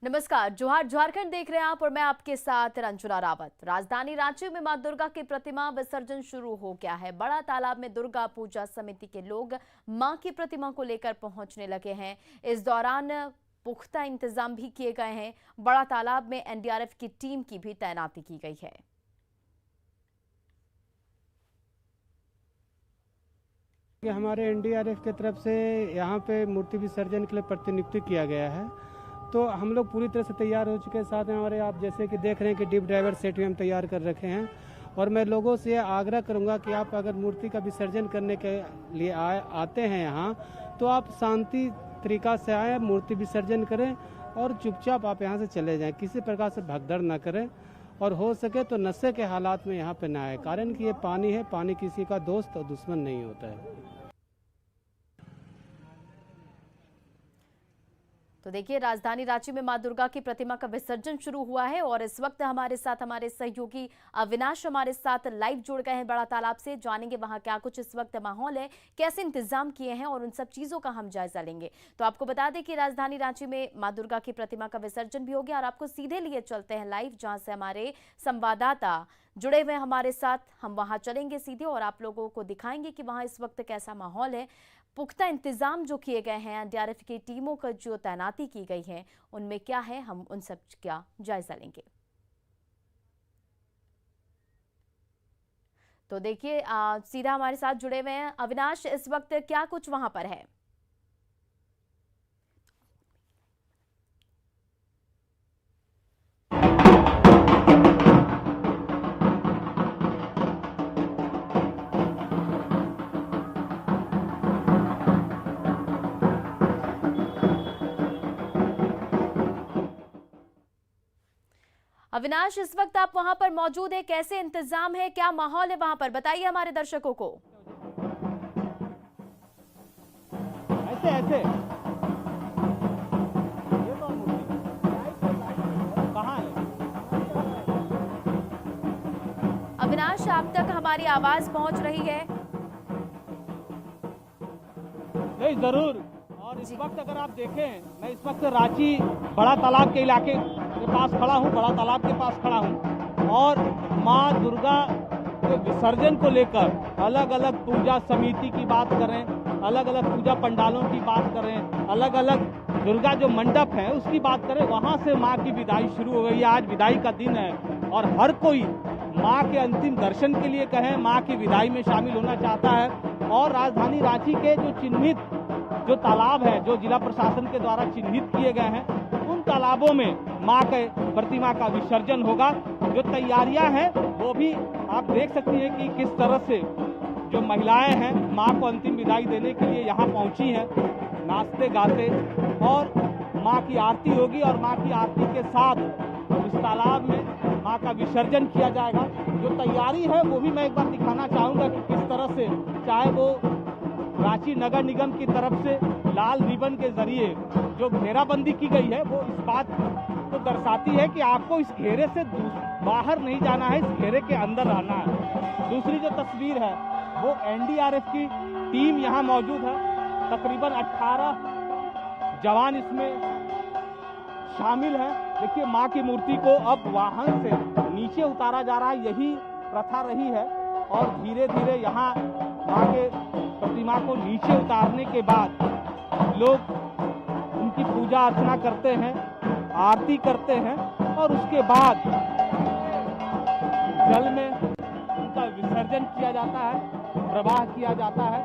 नमस्कार, जोहार झारखंड देख रहे हैं आप और मैं आपके साथ रंजना रावत। राजधानी रांची में मां दुर्गा की प्रतिमा विसर्जन शुरू हो गया है। बड़ा तालाब में दुर्गा पूजा समिति के लोग मां की प्रतिमा को लेकर पहुंचने लगे हैं। इस दौरान पुख्ता इंतजाम भी किए गए हैं। बड़ा तालाब में एनडीआरएफ की टीम की भी तैनाती की गई है। हमारे एनडीआरएफ की तरफ से यहाँ पे मूर्ति विसर्जन के लिए प्रतिनियुक्त किया गया है, तो हम लोग पूरी तरह से तैयार हो चुके हैं। साथ में हमारे आप जैसे कि देख रहे हैं कि डिप ड्राइवर सेट भी हम तैयार कर रखे हैं। और मैं लोगों से आग्रह करूंगा कि आप अगर मूर्ति का विसर्जन करने के लिए आते हैं यहाँ, तो आप शांति तरीका से आए, मूर्ति विसर्जन करें और चुपचाप आप यहाँ से चले जाएं। किसी प्रकार से भगदड़ न करें और हो सके तो नशे के हालात में यहाँ पे ना आए, कारण कि ये पानी है, पानी किसी का दोस्त और दुश्मन नहीं होता है। तो देखिए, राजधानी रांची में मां दुर्गा की प्रतिमा का विसर्जन शुरू हुआ है और इस वक्त हमारे साथ हमारे सहयोगी अविनाश हमारे साथ लाइव जुड़ गए हैं बड़ा तालाब से। जानेंगे वहां क्या कुछ इस वक्त माहौल है, कैसे इंतजाम किए हैं और उन सब चीजों का हम जायजा लेंगे। तो आपको बता दें कि राजधानी रांची में मां दुर्गा की प्रतिमा का विसर्जन भी हो गया और आपको सीधे लिए चलते हैं लाइव, जहां से हमारे संवाददाता जुड़े हुए हमारे साथ। हम वहां चलेंगे सीधे और आप लोगों को दिखाएंगे कि वहां इस वक्त कैसा माहौल है। पुख्ता इंतजाम जो किए गए हैं, एनडीआरएफ की टीमों का जो तैनाती की गई है, उनमें क्या है, हम उन सब का जायजा लेंगे। तो देखिए, सीधा हमारे साथ जुड़े हुए हैं अविनाश। इस वक्त क्या कुछ वहां पर है? अविनाश, इस वक्त आप वहां पर मौजूद है, कैसे इंतजाम है, क्या माहौल है वहां पर, बताइए हमारे दर्शकों को। ऐसे ऐसे कहाँ है? अविनाश, आप तक हमारी आवाज पहुंच रही है? नहीं, जरूर। और इस वक्त अगर आप देखें, मैं इस वक्त रांची बड़ा तालाब के इलाके के पास खड़ा हूँ, बड़ा तालाब के पास खड़ा हूँ और माँ दुर्गा के विसर्जन को लेकर अलग अलग पूजा समिति की बात करें, अलग अलग पूजा पंडालों की बात करें, अलग अलग दुर्गा जो मंडप है उसकी बात करें, वहाँ से माँ की विदाई शुरू हो गई है। आज विदाई का दिन है और हर कोई माँ के अंतिम दर्शन के लिए कहें, माँ की विदाई में शामिल होना चाहता है। और राजधानी रांची के जो चिन्हित जो तालाब है, जो जिला प्रशासन के द्वारा चिन्हित किए गए हैं, उन तालाबों में मां के प्रतिमा का विसर्जन होगा। जो तैयारियां हैं वो भी आप देख सकती हैं कि किस तरह से जो महिलाएं हैं मां को अंतिम विदाई देने के लिए यहाँ पहुंची हैं, नाचते गाते। और मां की आरती होगी और मां की आरती के साथ इस तालाब में मां का विसर्जन किया जाएगा। जो तैयारी है वो भी मैं एक बार दिखाना चाहूँगा कि किस तरह से, चाहे वो रांची नगर निगम की तरफ से लाल रिबन के जरिए जो घेराबंदी की गई है, वो इस बात को दर्शाती है कि आपको इस घेरे से बाहर नहीं जाना है, इस घेरे के अंदर रहना है। दूसरी जो तस्वीर है वो एनडीआरएफ की टीम यहाँ मौजूद है। तकरीबन 18 जवान इसमें शामिल है। देखिए, माँ की मूर्ति को अब वाहन से नीचे उतारा जा रहा है, यही प्रथा रही है। और धीरे धीरे यहाँ माँ के प्रतिमा को नीचे उतारने के बाद लोग उनकी पूजा अर्चना करते हैं, आरती करते हैं और उसके बाद जल में उनका विसर्जन किया जाता है, प्रवाह किया जाता है।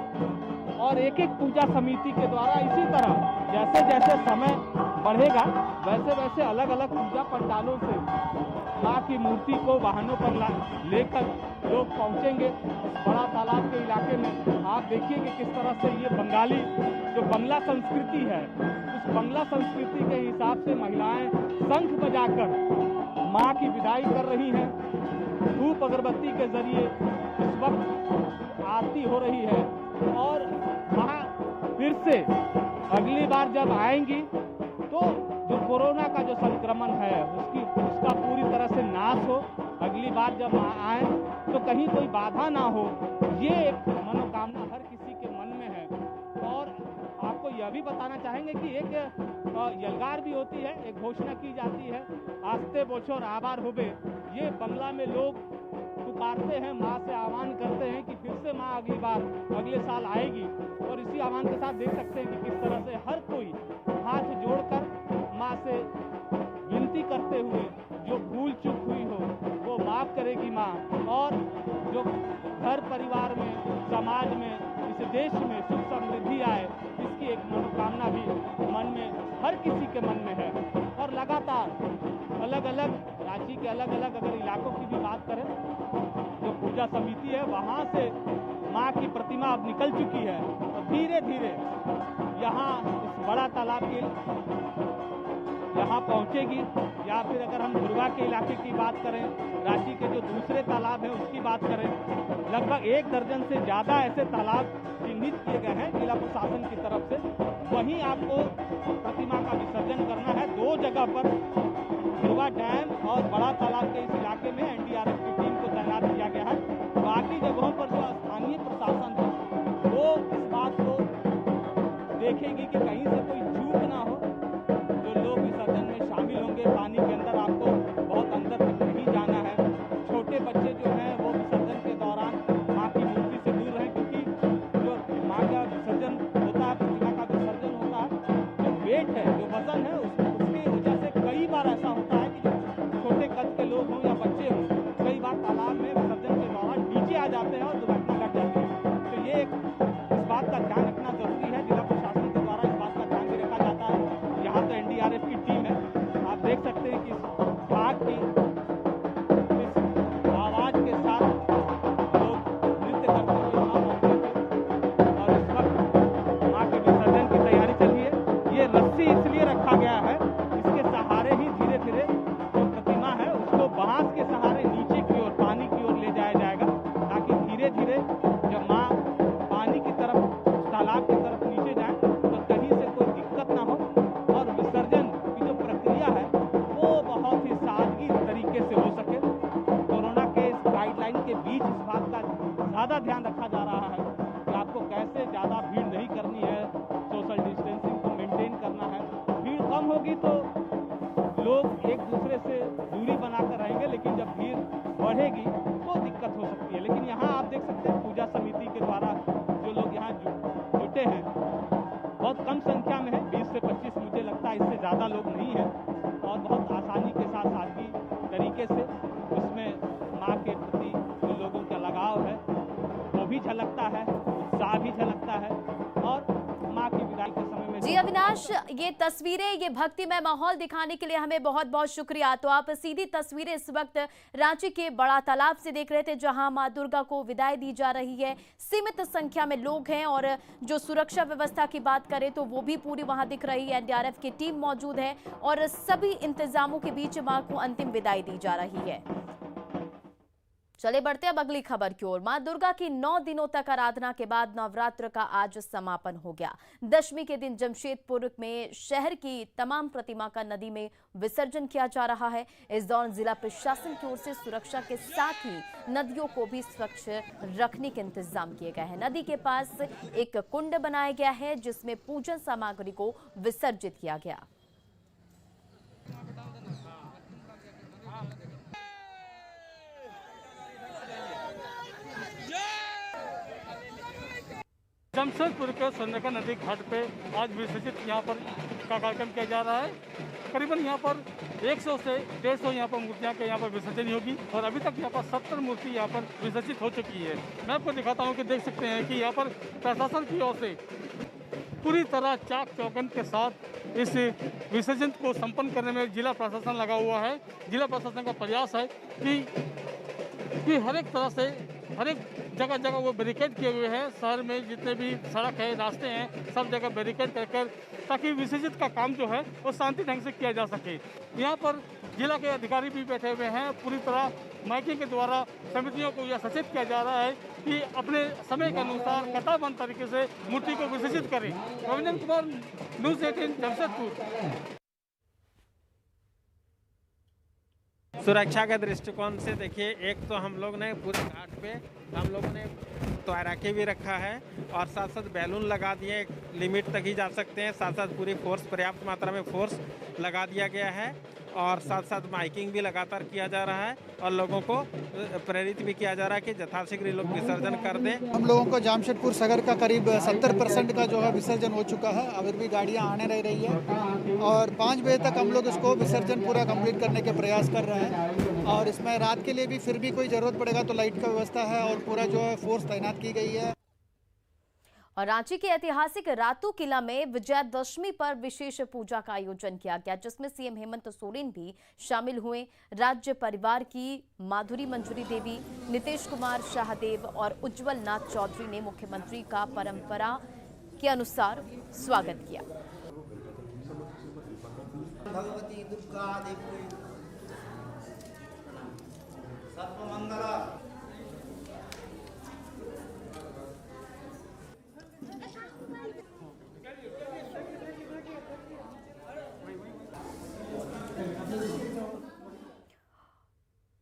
और एक एक पूजा समिति के द्वारा इसी तरह जैसे जैसे समय बढ़ेगा वैसे वैसे अलग अलग पूजा पंडालों से माँ की मूर्ति को वाहनों पर लेकर लोग पहुंचेंगे इस बड़ा तालाब के इलाके में। आप देखिए कि किस तरह से ये बंगाली जो बंगला संस्कृति है, उस बंगला संस्कृति के हिसाब से महिलाएं शंख बजाकर माँ की विदाई कर रही हैं। धूप अगरबत्ती के जरिए इस वक्त आरती हो रही है और वहाँ फिर से अगली बार जब आएंगी तो जो कोरोना का जो संक्रमण है उसका पूरी तरह से नाश हो, अगली बार जब आए तो कहीं कोई बाधा ना हो, ये एक मनोकामना हर किसी के मन में है। और आपको यह भी बताना चाहेंगे कि एक यलगार भी होती है, एक घोषणा की जाती है, आस्ते बोछोर आभार होबे। ये बंगला में लोग पुकारते हैं, माँ से आह्वान करते हैं कि फिर से माँ अगली बार अगले साल आएगी। और इसी आह्वान के साथ देख सकते हैं कि किस तरह से हर कोई हाथ जोड़कर माँ से विनती करते हुए जो भूल चूक हुई हो वो माफ़ करेगी माँ, और जो घर परिवार में, समाज में, इस देश में सुख समृद्धि आए, इसकी एक मनोकामना भी मन में, हर किसी के मन में है। और लगातार अलग अलग रांची के अलग अलग अगर इलाकों की भी बात करें, जो पूजा समिति है वहाँ से माँ की प्रतिमा अब निकल चुकी है और धीरे धीरे यहाँ इस बड़ा तालाब के यहाँ पहुँचेगी। या फिर अगर हम दुर्गा के इलाके की बात करें, रांची के जो दूसरे तालाब हैं उसकी बात करें, लगभग 1 दर्जन से ज़्यादा ऐसे तालाब चिन्हित किए गए हैं जिला प्रशासन की तरफ से। वहीं आपको प्रतिमा का विसर्जन करना है 2 जगह पर, दुर्गा डैम और बड़ा तालाब के इस इलाके में एनडीआरएफ की टीम को तैनात किया गया है। बाकी जगहों पर जो स्थानीय प्रशासन है वो इस बात को देखेगी कि कहीं से कोई चूक ना हो। जो लोग विसर्जन में शामिल होंगे, पानी के अंदर आपको बहुत अंदर तक नहीं जाना है। छोटे बच्चे जो हैं वो विसर्जन के दौरान माँ की मूर्ति से दूर रहें, क्योंकि जो माँ का विसर्जन होता है, प्रतिमा का विसर्जन होता है, जो वेट है, जो वजन है, उसकी वजह से कई बार ऐसा होता है कि जो छोटे कद के लोग हों या बच्चे हों, कई बार तालाब में विसर्जन के दौरान नीचे आ जाते हैं और दुर्घटना घट जाती है। तो ये इस बात का ध्यान रखना जरूरी है। जिला प्रशासन के द्वारा इस बात का ध्यान भी रखा जाता है। यहाँ तो एनडीआरएफ की टीम है, आप देख सकते हैं कि इस भाग की इस आवाज के साथ लोग नृत्य करते हुए यहाँ पहुँचे थे। और इस वक्त माँ के विसर्जन की तैयारी चल रही है। ये रस्सी इसलिए रखा गया है, इसके सहारे ही धीरे धीरे जो प्रतिमा है उसको बांस के सहारे नीचे की ओर, पानी की ओर ले जाया जाएगा, ताकि धीरे धीरे जब माँ पानी की तरफ, तालाब की तरफ नीचे जाए तो कहीं से कोई दिक्कत ना हो और विसर्जन की जो प्रक्रिया है वो बहुत ही सादगी तरीके से हो सके। कोरोना के इस गाइडलाइन के बीच इस बात का ज़्यादा ध्यान रखा जा रहा है कि आपको कैसे ज़्यादा भीड़ नहीं करनी है, सोशल डिस्टेंसिंग को मेंटेन करना है। भीड़ कम होगी तो लोग एक दूसरे से दूरी बनाकर रहेंगे, लेकिन जब भीड़ बढ़ेगी तो दिक्कत हो सकती है। लेकिन यहाँ आप देख सकते हैं पूजा समिति के द्वारा जो लोग यहाँ जुटे हैं बहुत कम संख्या में है, 20 से 25, मुझे लगता है इससे ज़्यादा लोग नहीं हैं, और बहुत आसानी के साथ सादगी तरीके से इसमें माँ के प्रति जो लोगों का लगाव है वो भी झलकता है, उत्साह भी झलकता है। और माँ की विदाई के समय में जी अविनाश, ये तस्वीरें, ये भक्तिमय माहौल दिखाने के लिए हमें बहुत बहुत शुक्रिया। तो आप सीधी तस्वीरें इस वक्त रांची के बड़ा तालाब से देख रहे थे, जहां मां दुर्गा को विदाई दी जा रही है। सीमित संख्या में लोग हैं और जो सुरक्षा व्यवस्था की बात करें तो वो भी पूरी वहां दिख रही है। एनडीआरएफ की टीम मौजूद है और सभी इंतजामों के बीच मां को अंतिम विदाई दी जा रही है। चले बढ़ते अब अगली खबर की ओर। मां दुर्गा की 9 दिनों तक आराधना के बाद नवरात्र का आज समापन हो गया। दशमी के दिन जमशेदपुर में शहर की तमाम प्रतिमा का नदी में विसर्जन किया जा रहा है। इस दौरान जिला प्रशासन की ओर से सुरक्षा के साथ ही नदियों को भी स्वच्छ रखने के इंतजाम किए गए हैं। नदी के पास एक कुंड बनाया गया है जिसमें पूजन सामग्री को विसर्जित किया गया। जमशेदपुर के स्वर्णरेखा नदी घाट पे आज विसर्जित यहाँ पर का कार्यक्रम किया जा रहा है। करीबन यहाँ पर 100 से 150 यहाँ पर मूर्तियाँ के यहाँ पर विसर्जन होगी और अभी तक यहाँ पर 70 मूर्ति यहाँ पर विसर्जित हो चुकी है। मैं आपको दिखाता हूँ कि देख सकते हैं कि यहाँ पर प्रशासन की ओर से पूरी तरह चाक चौबंद के साथ इस विसर्जन को संपन्न करने में जिला प्रशासन लगा हुआ है। जिला प्रशासन का प्रयास है कि हर एक तरह से हर एक जगह जगह वो बैरिकेड किए हुए हैं। शहर में जितने भी सड़क है, रास्ते हैं, सब जगह बैरिकेड कर ताकि विसर्जित का काम जो है वो शांति ढंग से किया जा सके। यहाँ पर जिला के अधिकारी भी बैठे हुए हैं। पूरी तरह माइकिंग के द्वारा समितियों को यह सचेत किया जा रहा है कि अपने समय के अनुसार कतारबंद तरीके से मूर्ति को विसर्जित करें। रविंद्र कुमार, न्यूज़ 18 जमशेदपुर। सुरक्षा के दृष्टिकोण से देखिए, एक तो हम लोग ने पूरे घाट पे हम लोगों ने तैराकी भी रखा है और साथ साथ बैलून लगा दिए, लिमिट तक ही जा सकते हैं। साथ साथ पूरी फोर्स, पर्याप्त मात्रा में फोर्स लगा दिया गया है और साथ साथ माइकिंग भी लगातार किया जा रहा है और लोगों को प्रेरित भी किया जा रहा है कि यथाशीघ्र लोग विसर्जन कर दें। हम लोगों को जामशेदपुर सागर का करीब 70% का जो है विसर्जन हो चुका है। अभी भी गाड़ियां आने रह रही है और 5 बजे तक हम लोग इसको विसर्जन पूरा कंप्लीट करने के प्रयास कर रहे हैं। और इसमें रात के लिए भी फिर भी कोई ज़रूरत पड़ेगा तो लाइट का व्यवस्था है और पूरा जो है फोर्स तैनात की गई है। और रांची के ऐतिहासिक रातू किला में विजयादशमी पर विशेष पूजा का आयोजन किया गया, जिसमें सीएम हेमंत सोरेन भी शामिल हुए। राज्य परिवार की माधुरी मंजूरी देवी, नीतीश कुमार शाहदेव और उज्जवल नाथ चौधरी ने मुख्यमंत्री का परंपरा के अनुसार स्वागत किया। भगवती दुर्गा देवी सर्वमंगला।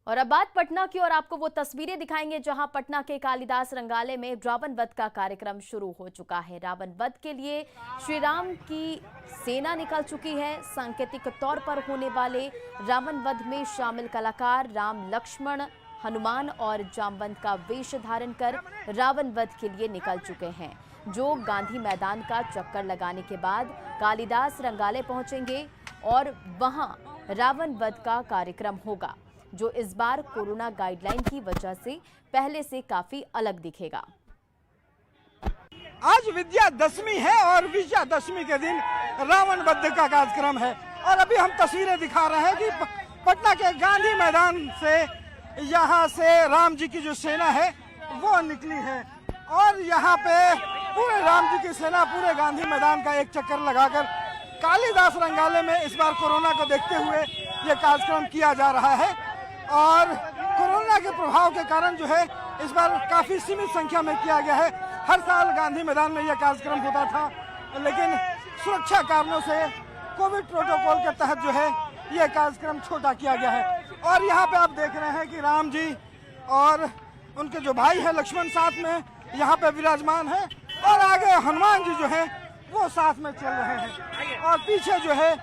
और अब बात पटना की, और आपको वो तस्वीरें दिखाएंगे जहां पटना के कालिदास रंगालय में रावण वध का कार्यक्रम शुरू हो चुका है। रावण वध के लिए श्री राम की सेना निकल चुकी है। सांकेतिक तौर पर होने वाले रावण वध में शामिल कलाकार राम, लक्ष्मण, हनुमान और जामवंत का वेश धारण कर रावण वध के लिए निकल चुके हैं, जो गांधी मैदान का चक्कर लगाने के बाद कालिदास रंगालय पहुंचेंगे और वहां रावण वध का कार्यक्रम होगा, जो इस बार कोरोना गाइडलाइन की वजह से पहले से काफी अलग दिखेगा। आज विजयादशमी है और विजयादशमी के दिन रावण वध का कार्यक्रम है और अभी हम तस्वीरें दिखा रहे हैं कि पटना के गांधी मैदान से यहाँ से राम जी की जो सेना है वो निकली है और यहाँ पे पूरे राम जी की सेना पूरे गांधी मैदान का एक चक्कर लगाकर कालिदास रंगालय में इस बार कोरोना को देखते हुए ये कार्यक्रम किया जा रहा है। और कोरोना के प्रभाव के कारण जो है इस बार काफी सीमित संख्या में किया गया है। हर साल गांधी मैदान में यह कार्यक्रम होता था, लेकिन सुरक्षा कारणों से कोविड प्रोटोकॉल के तहत जो है यह कार्यक्रम छोटा किया गया है। और यहाँ पे आप देख रहे हैं कि राम जी और उनके जो भाई है लक्ष्मण साथ में यहाँ पे विराजमान है और आगे हनुमान जी जो है वो साथ में चल रहे हैं और पीछे जो है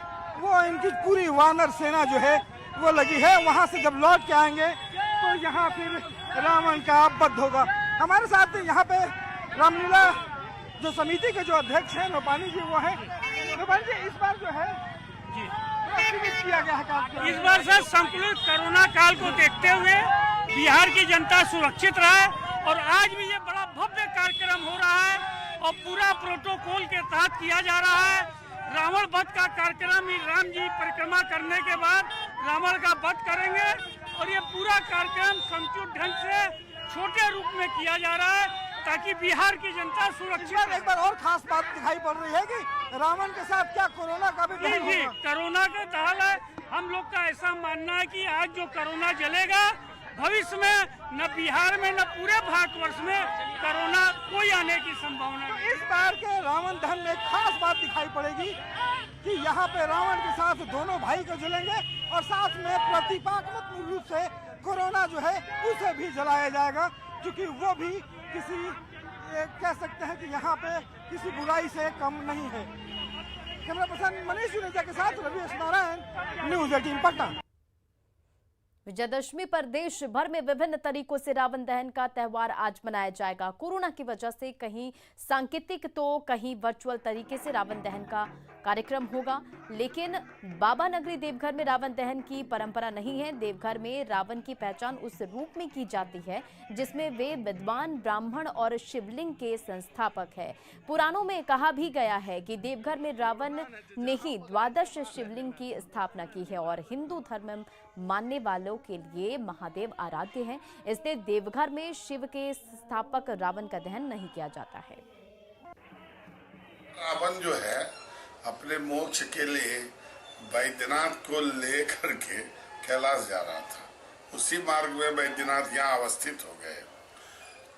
वो इनकी पूरी वानर सेना जो है वो लगी है। वहाँ से जब लौट के आएंगे तो यहाँ फिर रावण का वध होगा। हमारे साथ यहाँ पे रामलीला जो समिति के जो अध्यक्ष हैं नोपानी जी वो हैं। नोपानी जी, इस बार जो है किया गया है इस बार से संतुलित कोरोना काल को देखते हुए बिहार की जनता सुरक्षित रहे और आज भी ये बड़ा भव्य कार्यक्रम हो रहा है और पूरा प्रोटोकॉल के तहत किया जा रहा है। रावण वध का कार्यक्रम ही राम जी परिक्रमा करने के बाद रावण का वध करेंगे और ये पूरा कार्यक्रम समुचित ढंग से छोटे रूप में किया जा रहा है ताकि बिहार की जनता सुरक्षित। एक बार और खास बात दिखाई पड़ रही है कि रावण के साथ क्या कोरोना का भी जी कोरोना का दाल है। हम लोग का ऐसा मानना है कि आज जो कोरोना जलेगा भविष्य में न बिहार में न पूरे भारतवर्ष में कोरोना कोई आने की संभावना नहीं। इस बार के रावण दहन में खास बात दिखाई पड़ेगी कि यहाँ पे रावण के साथ दोनों भाई को जलेंगे और साथ में प्रतीकात्मक रूप से कोरोना जो है उसे भी जलाया जाएगा, क्योंकि वो भी किसी कह सकते हैं कि यहाँ पे किसी बुराई से कम नहीं है। कैमरा पर्सन मनीष जुनेजा के साथ रवि नारायण, न्यूज़ 18 पटना। विजयादशमी पर देश भर में विभिन्न तरीकों से रावण दहन का त्यौहार आज मनाया जाएगा। कोरोना की वजह से कहीं सांकेतिक तो कहीं वर्चुअल तरीके से रावण दहन का कार्यक्रम होगा, लेकिन बाबा नगरी देवघर में रावण दहन की परंपरा नहीं है। देवघर में रावण की पहचान उस रूप में की जाती है जिसमें वे विद्वान ब्राह्मण और शिवलिंग के संस्थापक है। पुराणों में कहा भी गया है कि देवघर में रावण ने ही 12 शिवलिंग की स्थापना की है और हिंदू धर्म मानने वालों के लिए महादेव आराध्य हैं, इसलिए देवघर में शिव के संस्थापक रावण का दहन नहीं किया जाता है। रावण जो है अपने मोक्ष के लिए बैद्यनाथ को लेकर के कैलाश जा रहा था, उसी मार्ग में बैद्यनाथ यहाँ अवस्थित हो गए।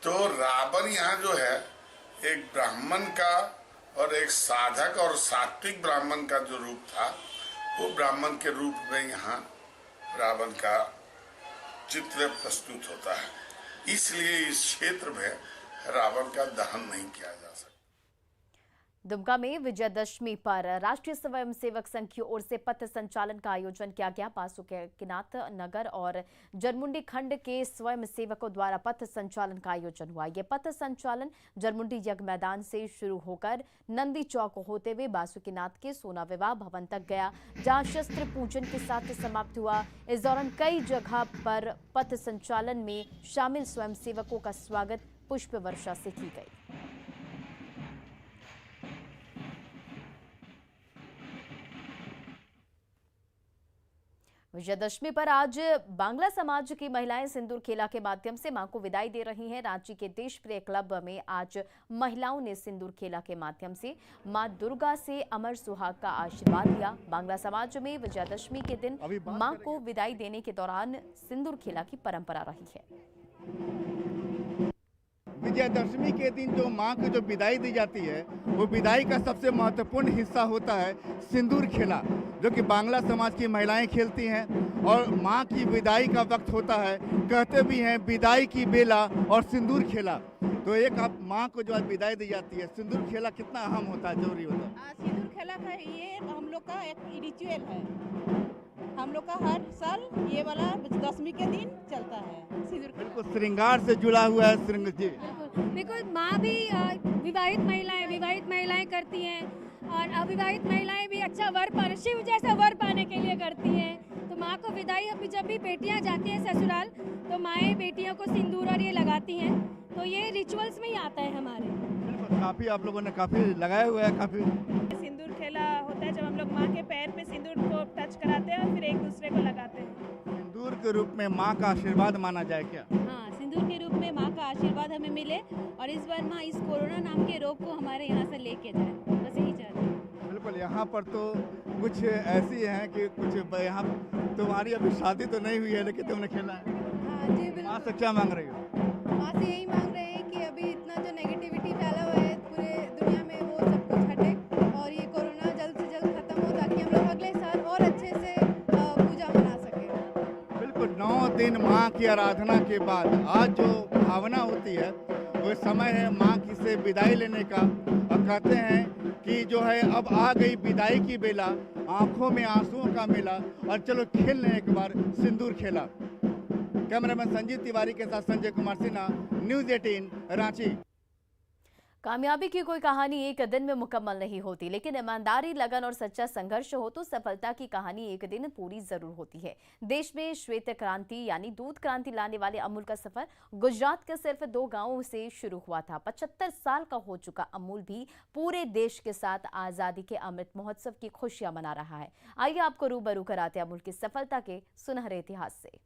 तो रावण यहाँ जो है एक ब्राह्मण का और एक साधक और सात्विक ब्राह्मण का जो रूप था वो ब्राह्मण के रूप में यहाँ रावण का चित्र प्रस्तुत होता है। इसलिए इस क्षेत्र में रावण का दहन नहीं किया जा सकता। दुमका में विजयदशमी पर राष्ट्रीय स्वयंसेवक संघ की ओर से पथ संचालन का आयोजन किया गया। बासुकीनाथ नगर और जरमुंडी खंड के स्वयंसेवकों द्वारा पथ संचालन का आयोजन हुआ। ये पथ संचालन जरमुंडी यज्ञ मैदान से शुरू होकर नंदी चौक होते हुए बासुकीनाथ के सोना विवाह भवन तक गया, जहां शस्त्र पूजन के साथ समाप्त हुआ। इस दौरान कई जगह पर पथ संचालन में शामिल स्वयंसेवकों का स्वागत पुष्प वर्षा से की गई। विजयदशमी पर आज बांग्ला समाज की महिलाएं सिंदूर खेला के माध्यम से मां को विदाई दे रही हैं। रांची के देश प्रिय क्लब में आज महिलाओं ने सिंदूर खेला के माध्यम से मां दुर्गा से अमर सुहाग का आशीर्वाद लिया। बांग्ला समाज में विजयदशमी के दिन मां को विदाई देने के दौरान सिंदूर खेला की परंपरा रही है। विजयदशमी के दिन जो माँ को जो विदाई दी जाती है, वो विदाई का सबसे महत्वपूर्ण हिस्सा होता है सिंदूर खेला, जो कि बांग्ला समाज की महिलाएं खेलती हैं। और माँ की विदाई का वक्त होता है, कहते भी हैं विदाई की बेला और सिंदूर खेला। तो एक आप माँ को जो आज विदाई दी जाती है, सिंदूर खेला कितना अहम होता है, जरूरी होता है? सिंदूर खेला का ये हम लोग का एक रिचुअल है। हम लोग का हर साल ये वाला दशमी के दिन चलता है सिंदूर। बिल्कुल श्रृंगार से जुड़ा हुआ है श्रृंग जी। बिल्कुल माँ भी विवाहित महिलाएं करती हैं और अविवाहित महिलाएं भी अच्छा वर पाने, शिव जैसा वर पाने के लिए करती हैं। तो माँ को विदाई अभी जब भी बेटियां जाती हैं ससुराल, तो माएँ बेटियों को सिंदूर और ये लगाती हैं। तो ये रिचुअल्स में ही आता है हमारे। काफी आप लोगों ने काफी लगाया हुआ है। काफी सिंदूर खेला होता है जब हम लोग माँ के पैर पे सिंदूर को टच कराते हैं और फिर एक दूसरे को लगाते हैं। सिंदूर के रूप में माँ का आशीर्वाद माना जाए क्या? हाँ, सिंदूर के रूप में माँ का आशीर्वाद हमें मिले और इस बार माँ इस कोरोना नाम के रोग को हमारे यहाँ से लेके जाए, बस यही चाहते हैं। बिल्कुल, यहाँ पर तो कुछ ऐसी हैं कि कुछ यहाँ तुम्हारी अभी शादी तो नहीं हुई है, लेकिन तुमने खेला है। हाँ जी बिल्कुल। माँ से क्या मांग रही हो? माँ से यही मांग रहे हैं कि अभी इतना जो नेगेटिविटी फैला हुआ है पूरे दुनिया में, वो सब कुछ हटे और ये कोरोना जल्द से जल्द खत्म हो, ताकि हम लोग अगले साल और अच्छे से पूजा मना सकें। बिल्कुल, 9 दिन माँ की आराधना के बाद आज जो भावना होती है, वो समय है माँ की से विदाई लेने का। और कहते हैं कि जो है अब आ गई विदाई की बेला, आंखों में आंसुओं का मेला, और चलो खेल लें एक बार सिंदूर खेला। कैमरामैन संजीव तिवारी के साथ संजय कुमार सिन्हा, न्यूज़ 18 रांची। कामयाबी की कोई कहानी एक दिन में मुकम्मल नहीं होती, लेकिन ईमानदारी, लगन और सच्चा संघर्ष हो तो सफलता की कहानी एक दिन पूरी जरूर होती है। देश में श्वेत क्रांति यानी दूध क्रांति लाने वाले अमूल का सफर गुजरात के सिर्फ 2 गांवों से शुरू हुआ था। 75 साल का हो चुका अमूल भी पूरे देश के साथ आजादी के अमृत महोत्सव की खुशियां मना रहा है। आइए आपको रूबरू कराते अमूल की सफलता के सुनहरे इतिहास से।